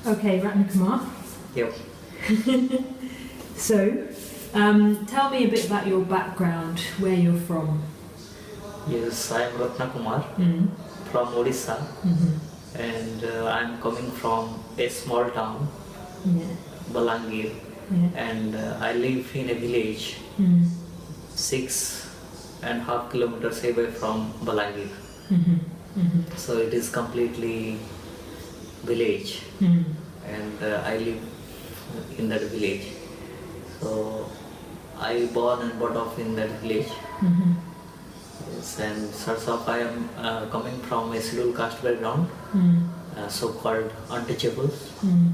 Okay, Ratnakumar. Yep. So, tell me a bit about your background, where you're from. Yes, I am Ratnakumar Mm. from Odisha, Mm-hmm. and I am coming from a small town, Yeah. Balangir, Yeah. and I live in a village Mm. 6.5 kilometers away from Balangir. Mm-hmm. Mm-hmm. So it is completely village, Mm. and I live in that village. So I born and brought up in that village. Mm-hmm. Yes, and sort of I am coming from a scheduled caste background, Mm. so-called untouchables, Mm.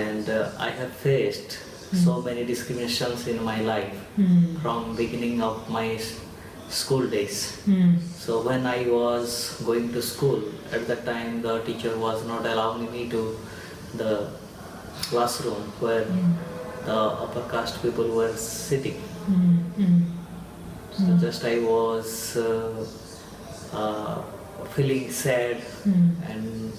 and I have faced so many discriminations in my life Mm. from beginning of my school days. Mm. So when I was going to school, at that time the teacher was not allowing me to the classroom where the upper caste people were sitting. Mm. Mm. So just I was feeling sad, Mm. and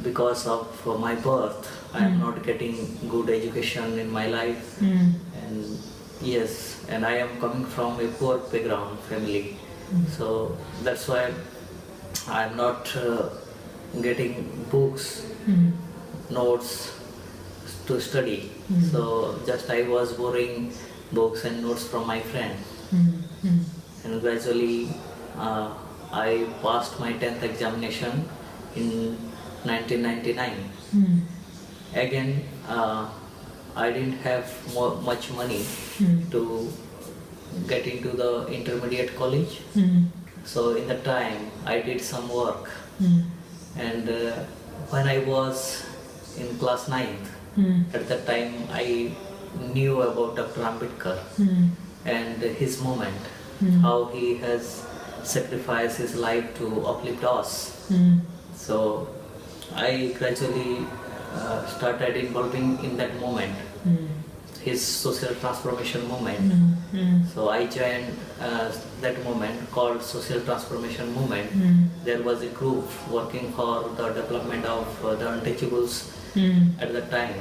because of my birth, I am not getting good education in my life, Mm. and yes, and I am coming from a poor background family, so that's why I am not getting books, Mm. notes to study. So just I was borrowing books and notes from my friend, Mm. Mm. and gradually I passed my 10th examination in 1999. Mm. Again, I didn't have much money Mm. to get into the intermediate college. Mm. So in the time I did some work, Mm. and when I was in class 9th, Mm. at that time I knew about Dr. Ambedkar Mm. and his movement, Mm. how he has sacrificed his life to uplift us. Mm. So I gradually started involving in that movement, Mm. his social transformation movement. Mm. So I joined that movement called Social Transformation Movement. Mm. There was a group working for the development of the untouchables Mm. at that time.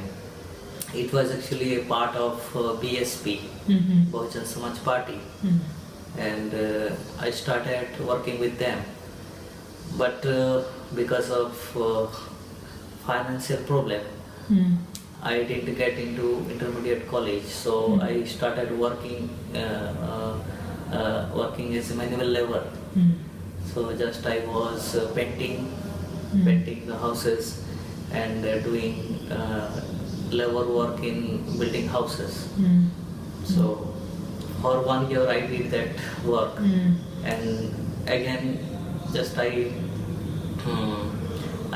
It was actually a part of BSP, Mhm. Bahujan Samaj Party, Mm. and I started working with them. But because of financial problem, Mm. I didn't get into intermediate college. So I started working as a manual labor. Mm. So just I was painting the houses, and doing labor work in building houses. Mm. So for 1 year I did that work, Mm. and again just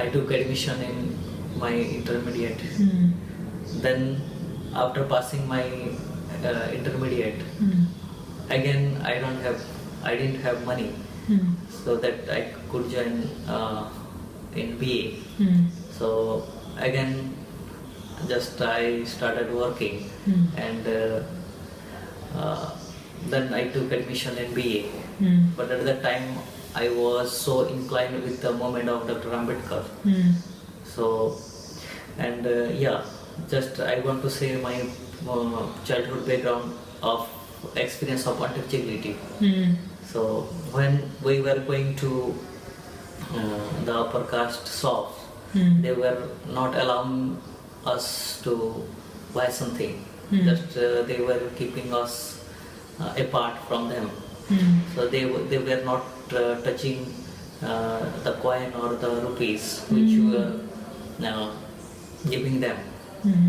I took admission in my intermediate. Mm. Then after passing my intermediate, Mm. again I didn't have money, Mm. so that I could join in BA. Mm. So again just I started working, Mm. and then I took admission in BA. Mm. But at that time I was so inclined with the movement of Dr. Ambedkar. Mm. So, and just I want to say my childhood background of experience of untouchability. Mm. So when we were going to the upper caste shops, Mm. they were not allowing us to buy something. Mm. Just they were keeping us apart from them. Mm. So they were not touching the coin or the rupees which you were giving them. Mm.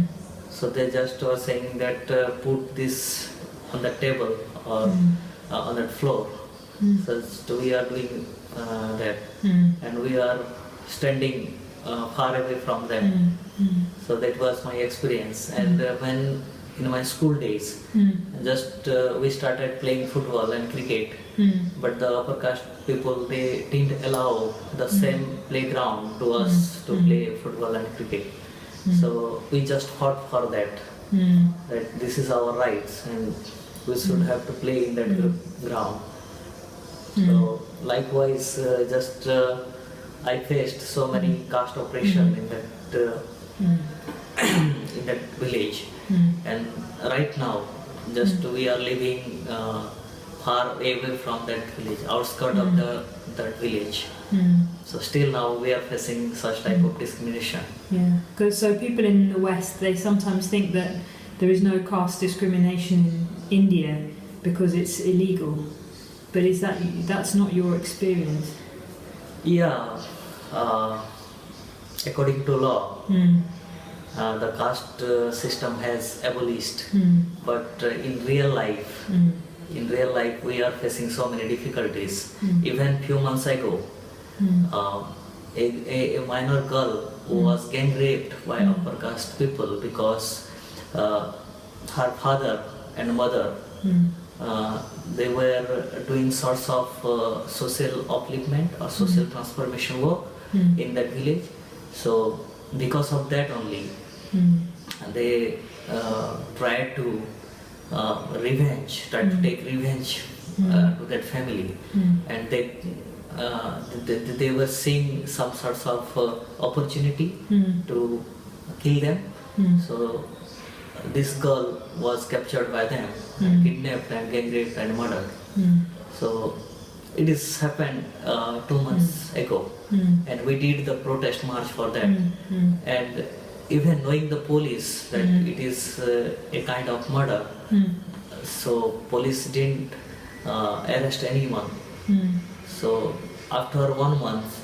So they just were saying that put this on the table or on that floor. So we are doing that, Mm. and we are standing far away from them. Mm. So that was my experience. And when in my school days, Mm. just we started playing football and cricket, Mm. but the upper caste people, they didn't allow the same playground to us to play football and cricket. So we just fought for that, Mm. that this is our rights and we should have to play in that ground. So likewise, just I faced so many caste oppression in that in that village. And right now, just we are living far away from that village, outskirt of that village. So still now we are facing such type of discrimination. Yeah, because so people in the West, they sometimes think that there is no caste discrimination in India because it's illegal. But that's not your experience? Yeah, according to law, the caste system has abolished. But in real life, we are facing so many difficulties. Even few months ago, a minor girl was gang raped by upper caste people because her father and mother they were doing sorts of social upliftment or social transformation work in that village. So because of that only, they tried to take revenge to that family, and they were seeing some sorts of opportunity to kill them. So this girl was captured by them, and kidnapped and gang raped and murdered. So it is happened 2 months ago, and we did the protest march for that. And even knowing the police that it is a kind of murder, so police didn't arrest anyone. So after 1 month,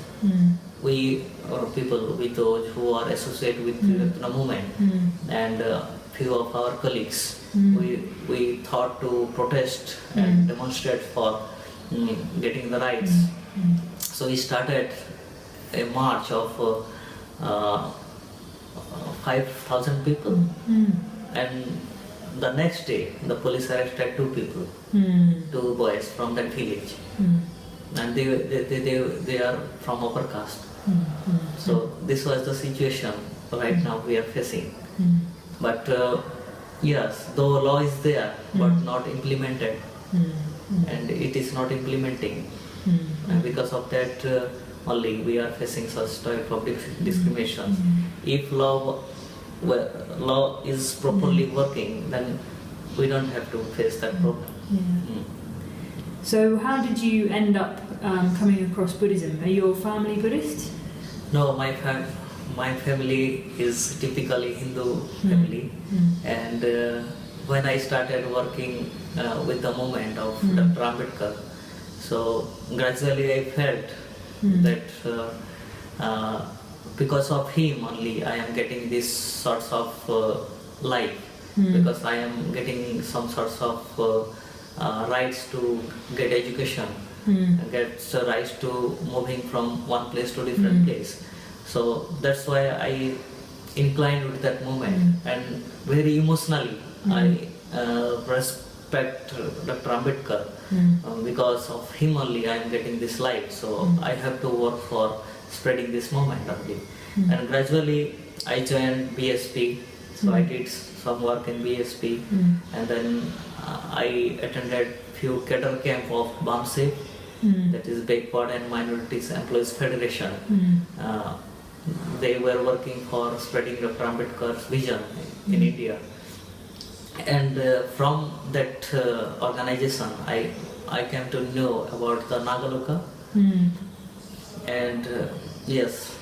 we or people with those who are associated with the movement and few of our colleagues, we thought to protest and demonstrate for getting the rights. So we started a march of 5,000 people, and the next day the police arrested 2 people, 2 boys from that village, and they are from upper caste. So this was the situation right now we are facing. But yes, though law is there but not implemented, and it is not implementing, and because of that only we are facing such type of discrimination. If law is properly working, then we don't have to face that problem. So how did you end up coming across Buddhism? Are your family Buddhist? No, my family is typically Hindu family, and when I started working with the movement of Dr. Ambedkar, so gradually I felt that because of him only I am getting this sorts of life, because I am getting some sorts of rights to get education, get rights to moving from one place to different place. So that's why I inclined with that movement, and very emotionally I respect Dr. Ambedkar. Because of him only I am getting this life, so I have to work for spreading this movement only. And gradually I joined BSP, so I did some work in BSP, and then I attended few cadre camp of BAMSE, that is Backward and Minorities Employees Federation. They were working for spreading Dr. Ambedkar's vision in India. And from that organization, I came to know about the Nagaloka, and yes,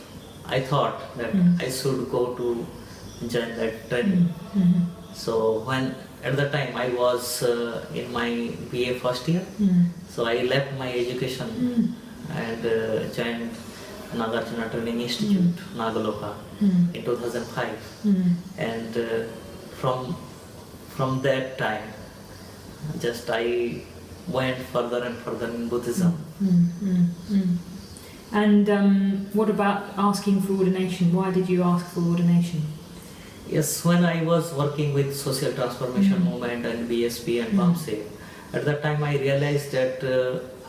I thought that I should go to join that training. So when at the time I was in my BA first year, so I left my education and joined Nagarjuna Training Institute, Nagaloka, in 2005, and from that time, just I went further and further in Buddhism. And what about asking for ordination? Why did you ask for ordination? Yes, when I was working with Social Transformation Movement and BSP and BAMSE, at that time I realized that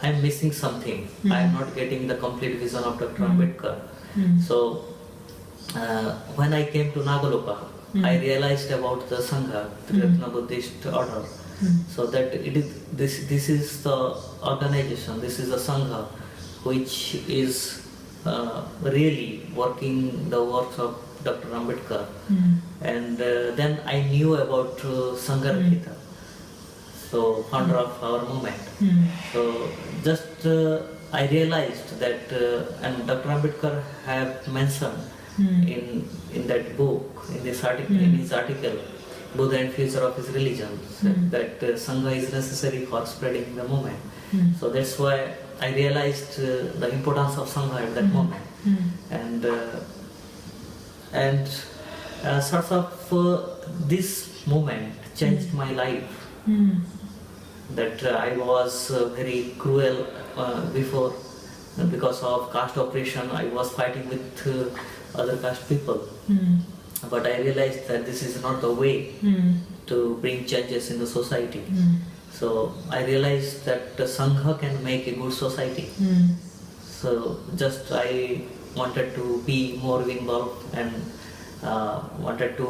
I am missing something. I am not getting the complete vision of Dr. Ambedkar. So when I came to Nagaloka, I realized about the Sangha, Triratna Buddhist order. So that this is the organization, this is the Sangha which is really working the works of Dr. Ambedkar. Mm. And then I knew about Sangha Rakita, so founder of our movement. Mm. So just I realized that, and Dr. Ambedkar have mentioned Mm. in that book, in this article, Mm. in his article, Buddha and Future of his Religion, Mm. that Sangha is necessary for spreading the movement. Mm. So that's why I realized the importance of Sangha at that Mm. moment, Mm. and sort of this moment changed my life. Mm. That I was very cruel before because of caste oppression. I was fighting with other caste people, Mm. but I realized that this is not the way Mm. to bring changes in the society. Mm. So I realized that the Sangha can make a good society. Mm. So just I wanted to be more involved and wanted to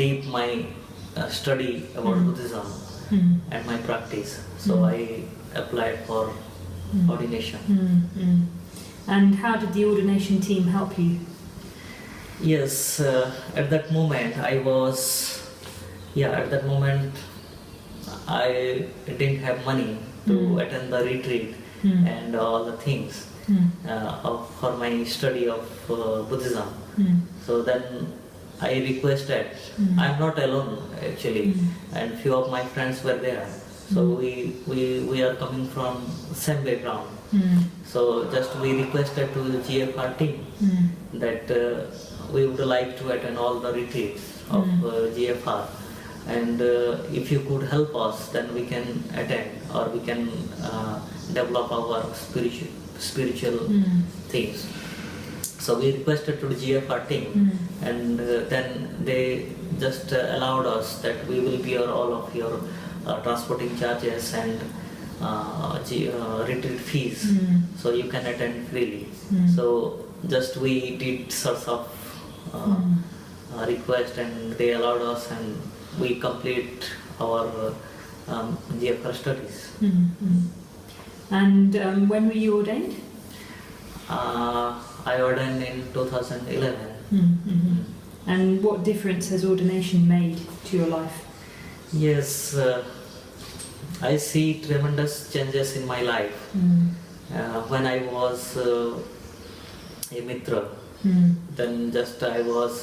deep my study about Mm. Buddhism Mm. and my practice. So Mm. I applied for Mm. ordination. Mm. Mm. And how did the ordination team help you? Yes, at that moment at that moment I didn't have money to Mm. attend the retreat Mm. and all the things Mm. for my study of Buddhism. Mm. So then I requested, Mm. I'm not alone actually, Mm. and few of my friends were there. So Mm. we are coming from same background. Mm. So just we requested to the GFR team Mm. that we would like to attend all the retreats of Mm. GFR, and if you could help us, then we can attend or we can develop our spiritual Mm. things. So we requested to the GFR team, Mm. and then they just allowed us that we will bear all of your transporting charges and retreat fees, Mm. so you can attend freely. Mm. So just we did sorts of Mm. request, and they allowed us, and we complete our GFR studies. Mm. Mm. And when were you ordained? I ordained in 2011. Mm. Mm. And what difference has ordination made to your life? Yes, I see tremendous changes in my life. Mm. When I was a mitra, Mm. then just I was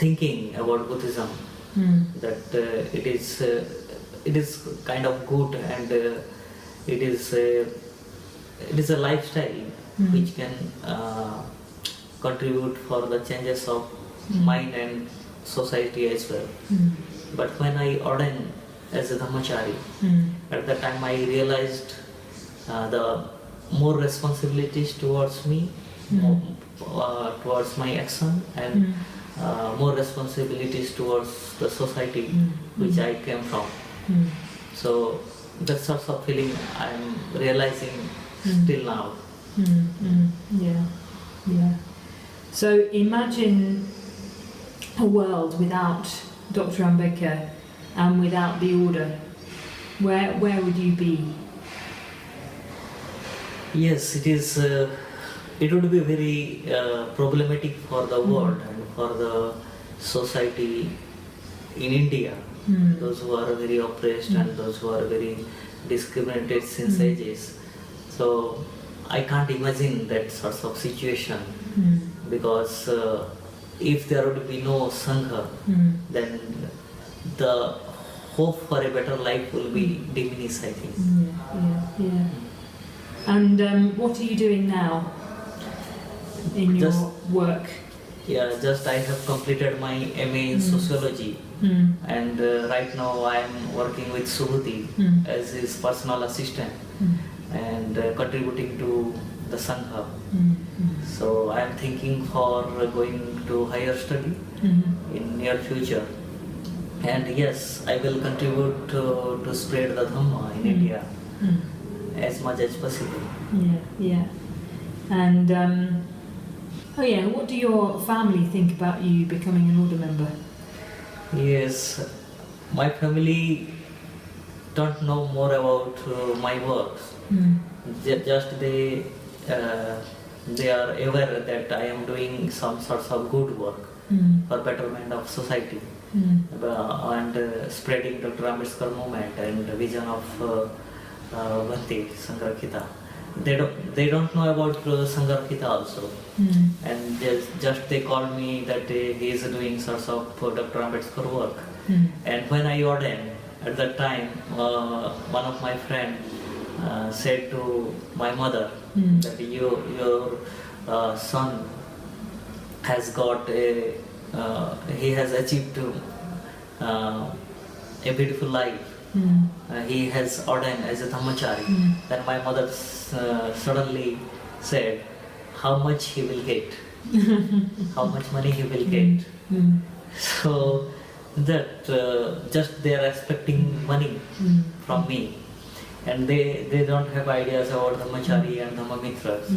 thinking about Buddhism, Mm. that it is kind of good, and it is a lifestyle Mm. which can contribute for the changes of Mm. mind and society as well. Mm. But when I ordained as a Dhammachari, Mm. at that time I realized the more responsibilities towards me, Mm. towards my action, and Mm. more responsibilities towards the society Mm. which I came from. Mm. So that sort of feeling I'm realizing Mm. still now. Mm. Mm. Yeah. Yeah. So imagine a world without Dr. Ambedkar and without the order. Where would you be? Yes, it is. It would be very problematic for the world and for the society in India. Mm. Those who are very oppressed and those who are very discriminated since ages. So I can't imagine that sort of situation, Mm. because if there would be no Sangha, Mm. then the hope for a better life will be diminished, I think. Yeah. And what are you doing now in your Just- work? Yeah, just I have completed my MA in sociology, Mm. and right now I am working with Subhuti Mm. as his personal assistant Mm. and contributing to the Sangha. Mm. So I am thinking for going to higher study Mm. in near future. And yes, I will contribute to spread the Dhamma in India Mm. as much as possible. Yeah. And what do your family think about you becoming an order member? Yes, my family don't know more about my works. Just they are aware that I am doing some sorts of good work for betterment of society and spreading Dr. Ambedkar movement and the vision of Bhante Sangarakita. They don't know about Sangarakita also, and just they call me that he is doing sorts of Dr. Ambedkar work. And when I ordained at that time, one of my friend said to my mother that your son has got he has achieved a beautiful life. He has ordained as a Dhammachari. Then my mother suddenly said, how much he will get, how much money he will get. So that just they are expecting money from me, and they don't have ideas about Dhammachari and Dhammamitras.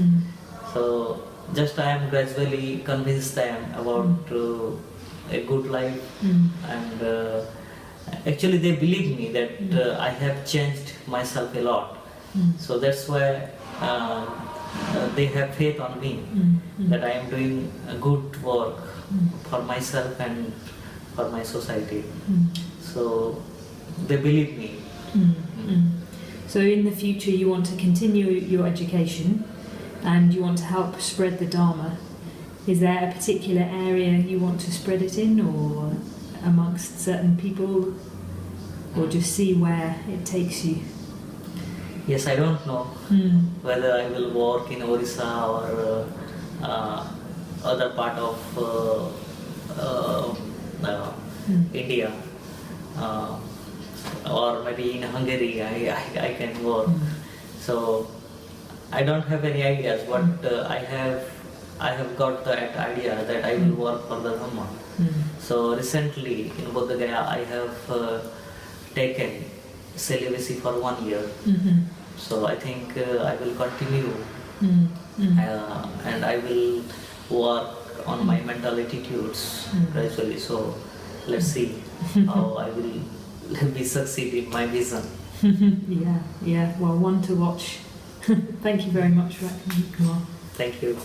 So just I am gradually convinced them about a good life, and actually they believe me that I have changed myself a lot. So that's why they have faith on me that I am doing a good work for myself and for my society. So they believe me. So in the future you want to continue your education and you want to help spread the Dharma. Is there a particular area you want to spread it in, or amongst certain people, or just see where it takes you? Yes, I don't know whether I will work in Orissa or other part of India, or maybe in Hungary I can work. So I don't have any ideas, but I have got that idea that I will work for the Dhamma. So recently in Bodh Gaya I have taken celibacy for 1 year. So I think I will continue and I will work on my mental attitudes gradually. So let's see how I will be succeed in my vision. Yeah, well, one to watch. Thank you very much, Kumar. Thank you.